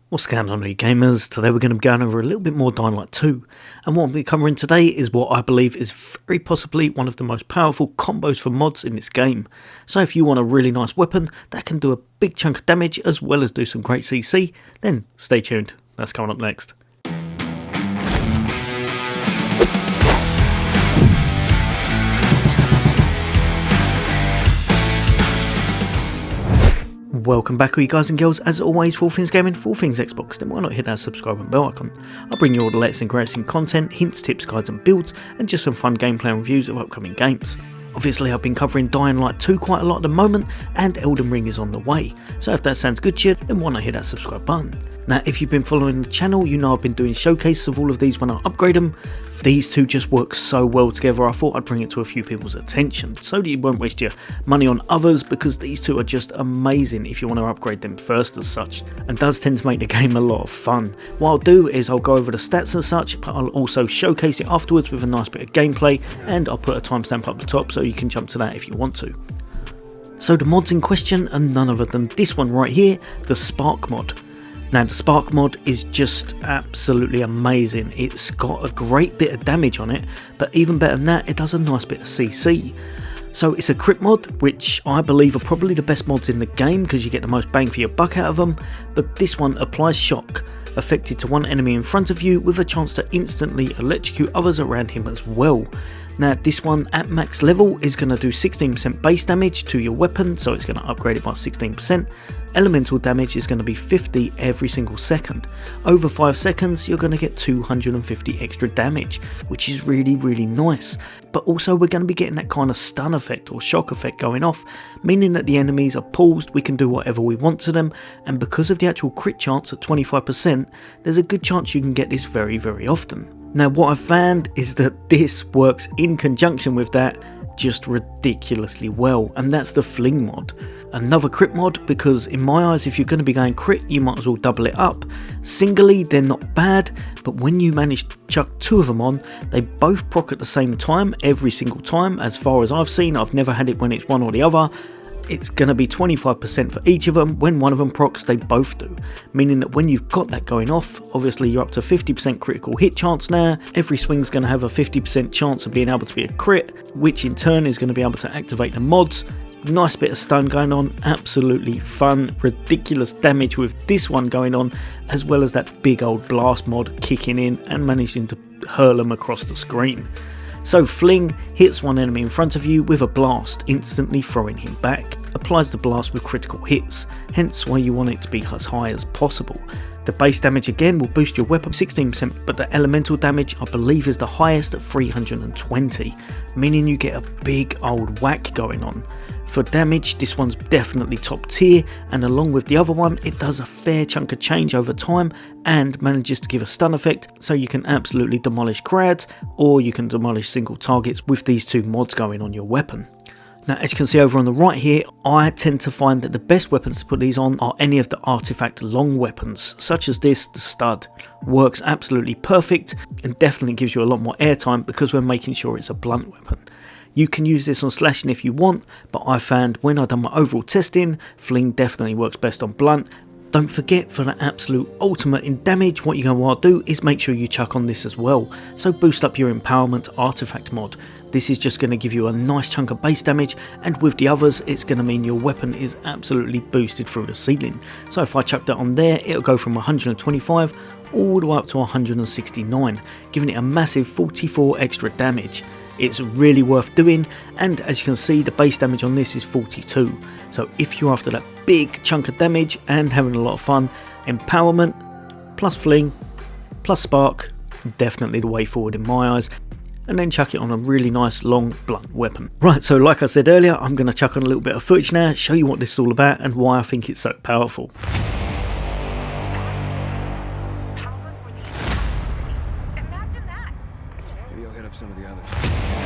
What's going on, you gamers? Today we're going to be going over a little bit more Dying Light 2, and what we're covering today is what I believe is very possibly one of the most powerful combos for mods in this game. So if you want a really nice weapon that can do a big chunk of damage as well as do some great CC, then stay tuned, that's coming up next. Welcome back all you guys and girls, as always, for all things gaming, for all things Xbox, then why not hit that subscribe and bell icon. I'll bring you all the latest and greatest in content, hints, tips, guides and builds, and just some fun gameplay and reviews of upcoming games. Obviously I've been covering Dying Light 2 quite a lot at the moment, and Elden Ring is on the way, so if that sounds good to you, then why not hit that subscribe button. Now if you've been following the channel, you know I've been doing showcases of all of these when I upgrade them. These two just work so well together, I thought I'd bring it to a few people's attention, so that you won't waste your money on others, because these two are just amazing if you want to upgrade them first as such, and does tend to make the game a lot of fun. What I'll do is I'll go over the stats and such, but I'll also showcase it afterwards with a nice bit of gameplay, and I'll put a timestamp up the top so you can jump to that if you want to. So the mods in question are none other than this one right here, the Spark mod. Now the Spark mod is just absolutely amazing. It's got a great bit of damage on it, but even better than that, it does a nice bit of CC. So it's a crit mod, which I believe are probably the best mods in the game because you get the most bang for your buck out of them, but this one applies shock, affected to one enemy in front of you with a chance to instantly electrocute others around him as well. Now this one at max level is going to do 16% base damage to your weapon, so it's going to upgrade it by 16%. Elemental damage is going to be 50 every single second. Over 5 seconds you're going to get 250 extra damage, which is really nice. But also we're going to be getting that kind of stun effect or shock effect going off, meaning that the enemies are paused, we can do whatever we want to them, and because of the actual crit chance at 25%, there's a good chance you can get this very often. Now what I've found is that this works in conjunction with that just ridiculously well, and that's the Fling mod. Another crit mod, because in my eyes if you're going to be going crit you might as well double it up. Singly they're not bad, but when you manage to chuck two of them on, they both proc at the same time every single time. As far as I've seen, I've never had it when it's one or the other. It's going to be 25% for each of them. When one of them procs, they both do, meaning that when you've got that going off, obviously you're up to 50% critical hit chance now. Every swing's going to have a 50% chance of being able to be a crit, which in turn is going to be able to activate the mods. Nice bit of stun going on, absolutely fun, ridiculous damage with this one going on, as well as that big old blast mod kicking in and managing to hurl them across the screen. So Fling hits one enemy in front of you with a blast, instantly throwing him back. Applies the blast with critical hits, hence why you want it to be as high as possible. The base damage again will boost your weapon 16%, but the elemental damage I believe is the highest at 320, meaning you get a big old whack going on. For damage, this one's definitely top tier, and along with the other one, it does a fair chunk of change over time and manages to give a stun effect, so you can absolutely demolish crowds, or you can demolish single targets with these two mods going on your weapon. Now as you can see over on the right here, I tend to find that the best weapons to put these on are any of the artifact long weapons, such as this, the stud. Works absolutely perfect and definitely gives you a lot more airtime because we're making sure it's a blunt weapon. You can use this on slashing if you want, but I found when I've done my overall testing, Fling definitely works best on blunt. Don't forget, for the absolute ultimate in damage, what you're going to want to do is make sure you chuck on this as well. So boost up your empowerment artifact mod. This is just going to give you a nice chunk of base damage, and with the others it's going to mean your weapon is absolutely boosted through the ceiling. So if I chuck that on there, it'll go from 125 all the way up to 169, giving it a massive 44 extra damage. It's really worth doing, and as you can see the base damage on this is 42, so if you're after that big chunk of damage and having a lot of fun, empowerment plus Fling plus Spark, definitely the way forward in my eyes, and then chuck it on a really nice long blunt weapon. Right, so like I said earlier, I'm going to chuck on a little bit of footage now, show you what this is all about and why I think it's so powerful. Maybe I'll hit up some of the others.